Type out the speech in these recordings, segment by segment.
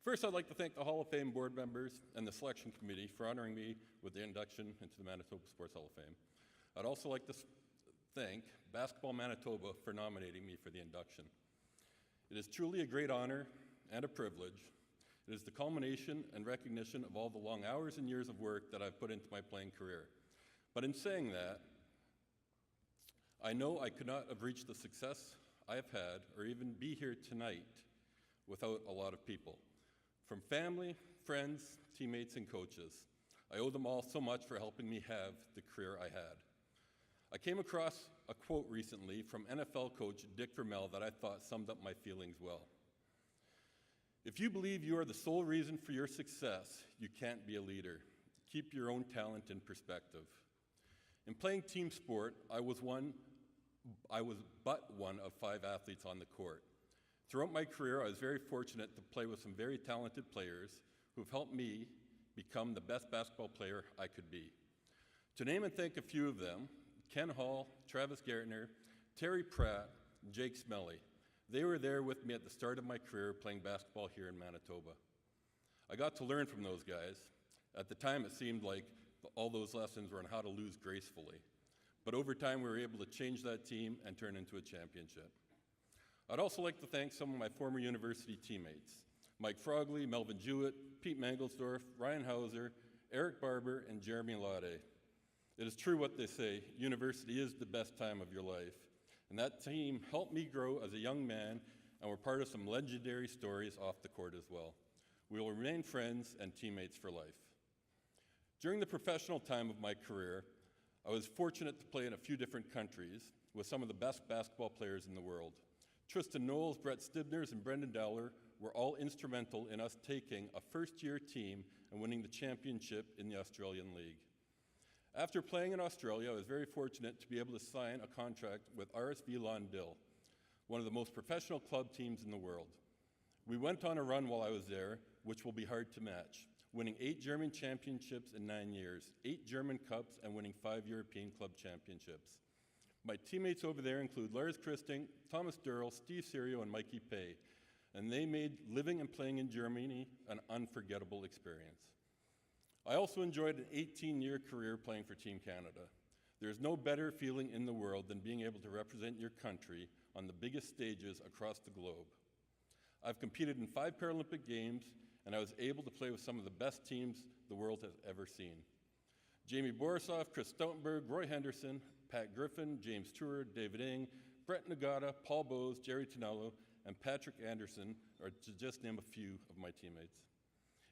First, I'd like to thank the Hall of Fame board members and the selection committee for honoring me with the induction into the Manitoba Sports Hall of Fame. I'd also like to thank Basketball Manitoba for nominating me for the induction. It is truly a great honor and a privilege. It is the culmination and recognition of all the long hours and years of work that I've put into my playing career. But in saying that, I know I could not have reached the success I have had or even be here tonight without a lot of people. From family, friends, teammates, and coaches, I owe them all so much for helping me have the career I had. I came across a quote recently from NFL coach Dick Vermel that I thought summed up my feelings well. If you believe you are the sole reason for your success, you can't be a leader. Keep your own talent in perspective. In playing team sport, I was but one of 5 athletes on the court. Throughout my career, I was very fortunate to play with some very talented players who've helped me become the best basketball player I could be. To name and thank a few of them, Ken Hall, Travis Gartner, Terry Pratt, and Jake Smelly. They were there with me at the start of my career playing basketball here in Manitoba. I got to learn from those guys. At the time, it seemed like all those lessons were on how to lose gracefully. But over time, we were able to change that team and turn into a championship. I'd also like to thank some of my former university teammates, Mike Frogley, Melvin Jewett, Pete Mangelsdorf, Ryan Hauser, Eric Barber, and Jeremy Lade. It is true what they say, university is the best time of your life. And that team helped me grow as a young man and were part of some legendary stories off the court as well. We will remain friends and teammates for life. During the professional time of my career, I was fortunate to play in a few different countries with some of the best basketball players in the world. Tristan Knowles, Brett Stibners, and Brendan Dowler were all instrumental in us taking a first-year team and winning the championship in the Australian League. After playing in Australia, I was very fortunate to be able to sign a contract with RSV Londil, one of the most professional club teams in the world. We went on a run while I was there, which will be hard to match, winning 8 German championships in 9 years, 8 German Cups, and winning 5 European club championships. My teammates over there include Lars Christing, Thomas Durrell, Steve Serio, and Mikey Pay, and they made living and playing in Germany an unforgettable experience. I also enjoyed an 18-year career playing for Team Canada. There is no better feeling in the world than being able to represent your country on the biggest stages across the globe. I've competed in 5 Paralympic Games, and I was able to play with some of the best teams the world has ever seen. Jamie Borisov, Chris Stoutenberg, Roy Henderson, Pat Griffin, James Tour, David Ng, Brett Nagata, Paul Bowes, Jerry Tonello, and Patrick Anderson are to just name a few of my teammates.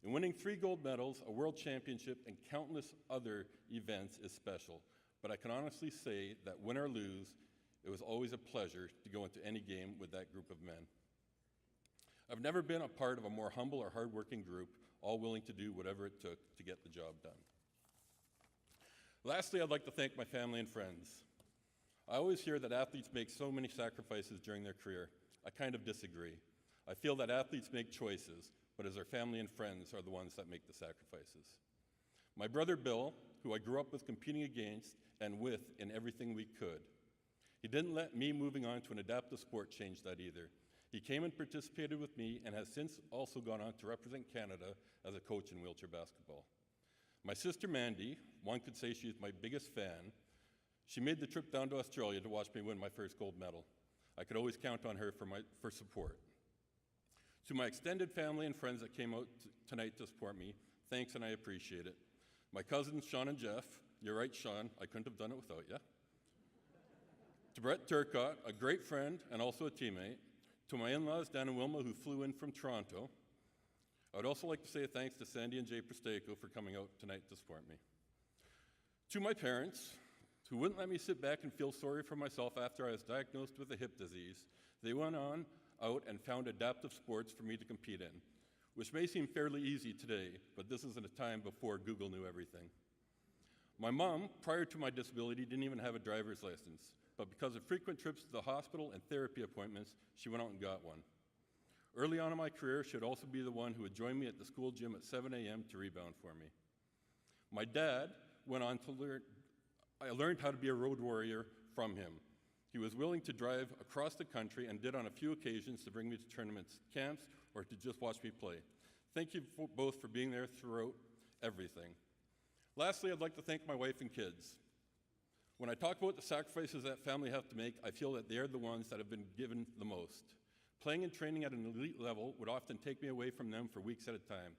In winning 3 gold medals, a world championship, and countless other events is special, but I can honestly say that win or lose, it was always a pleasure to go into any game with that group of men. I've never been a part of a more humble or hardworking group, all willing to do whatever it took to get the job done. Lastly, I'd like to thank my family and friends. I always hear that athletes make so many sacrifices during their career. I kind of disagree. I feel that athletes make choices, but as our family and friends are the ones that make the sacrifices. My brother Bill, who I grew up with competing against and with in everything we could, he didn't let me moving on to an adaptive sport change that either. He came and participated with me and has since also gone on to represent Canada as a coach in wheelchair basketball. My sister Mandy, one could say she is my biggest fan. She made the trip down to Australia to watch me win my first gold medal. I could always count on her for support. To my extended family and friends that came out tonight to support me, thanks and I appreciate it. My cousins Sean and Jeff, you're right Sean, I couldn't have done it without you. To Brett Turcott, a great friend and also a teammate. To my in-laws Dan and Wilma who flew in from Toronto. I would also like to say thanks to Sandy and Jay Prestako for coming out tonight to support me. To my parents, who wouldn't let me sit back and feel sorry for myself after I was diagnosed with a hip disease, they went on out and found adaptive sports for me to compete in, which may seem fairly easy today, but this isn't a time before Google knew everything. My mom, prior to my disability, didn't even have a driver's license, but because of frequent trips to the hospital and therapy appointments, she went out and got one. Early on in my career, she would also be the one who would join me at the school gym at 7 a.m. to rebound for me. My dad went on to I learned how to be a road warrior from him. He was willing to drive across the country and did on a few occasions to bring me to tournaments, camps, or to just watch me play. Thank you both for being there throughout everything. Lastly, I'd like to thank my wife and kids. When I talk about the sacrifices that family have to make, I feel that they are the ones that have been given the most. Playing and training at an elite level would often take me away from them for weeks at a time.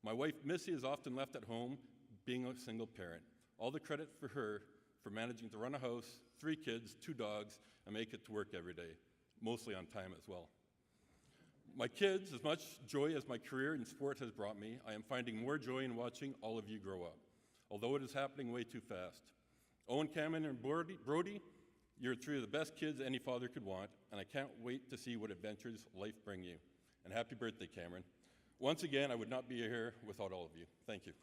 My wife, Missy, is often left at home being a single parent. All the credit for her for managing to run a house, 3 kids, 2 dogs, and make it to work every day, mostly on time as well. My kids, as much joy as my career in sport has brought me, I am finding more joy in watching all of you grow up, although it is happening way too fast. Owen, Cameron, and Brody, you're 3 of the best kids any father could want, and I can't wait to see what adventures life bring you. And happy birthday, Cameron. Once again, I would not be here without all of you. Thank you.